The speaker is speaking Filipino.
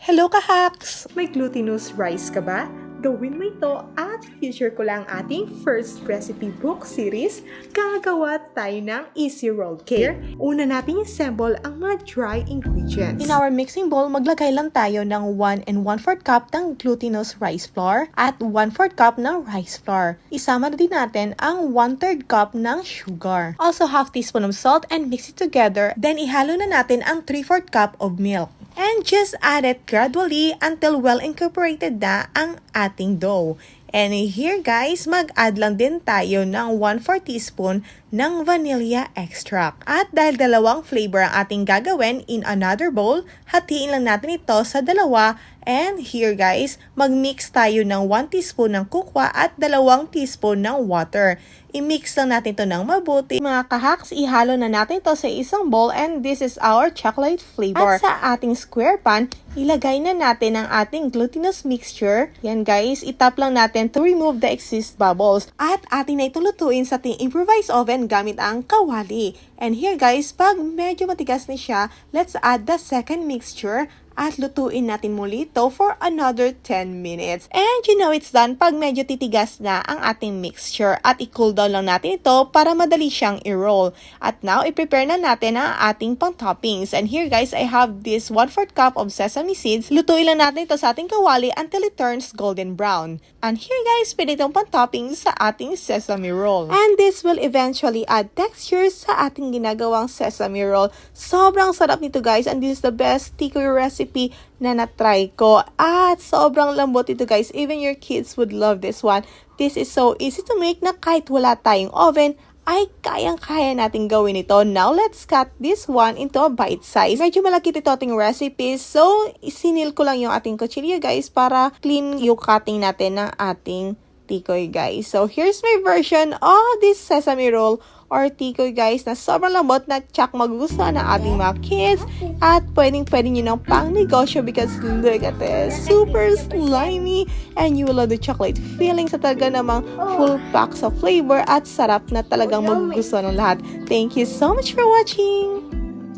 Hello ka-hacks! May glutinous rice ka ba? Gawin mo ito at future ko lang ating first recipe book series. Gagawa tayo ng easy rolled cake. Una natin assemble ang mga dry ingredients. In our mixing bowl, maglagay lang tayo ng 1 1/4 cup ng glutinous rice flour at 1/4 cup ng rice flour. Isama na din natin ang 1/3 cup ng sugar. Also, half teaspoon of salt and mix it together. Then, ihalo na natin ang 3/4 cup of milk. And just add it gradually until well incorporated na ang ating dough. And here guys, mag-add lang din tayo ng 1/4 teaspoon ng vanilla extract. At dahil dalawang flavor ang ating gagawin in another bowl, hatiin lang natin ito sa dalawa. And here guys, mag-mix tayo ng 1 teaspoon ng kukwa at 2 teaspoon ng water. I-mix lang natin ito ng mabuti. Mga kahaks, ihalo na natin ito sa isang bowl and this is our chocolate flavor. At sa ating square pan, ilagay na natin ang ating glutinous mixture. Yan guys, itap lang natin to remove the excess bubbles. At ating na ito lutuin sa ating improvised oven gamit ang kawali. And here guys, pag medyo matigas na siya, let's add the second mixture. At lutuin natin muli ito for another 10 minutes. And you know it's done pag medyo titigas na ang ating mixture. At i-cool down lang natin ito para madali siyang i-roll. At now, i-prepare na natin ang ating pang-toppings. And here guys, I have this 1/4 cup of sesame seeds. Lutuin lang natin ito sa ating kawali until it turns golden brown. And here guys, pwede itong pang-toppings sa ating sesame roll. And this will eventually add textures sa ating ginagawang sesame roll. Sobrang sarap nito guys. And this is the best TiKoy recipe na na-try ko. At sobrang lambot ito guys. Even your kids would love this one. This is so easy to make na kahit wala tayong oven, ay kayang-kaya natin gawin ito. Now, let's cut this one into a bite size. Medyo malaki ito ating recipes. So, isinil ko lang yung ating kutsilyo guys para clean yung cutting natin ng ating TiKoy guys. So, here's my version of this sesame roll or TiKoy guys na sobrang lambot na tsak magugustuhan ng ating mga kids at pwedeng-pwede nyo ng pang negosyo because look at this, super slimy and you will love the chocolate feeling sa talaga namang full packs of flavor at sarap na talagang magugustuhan ng lahat. Thank you so much for watching!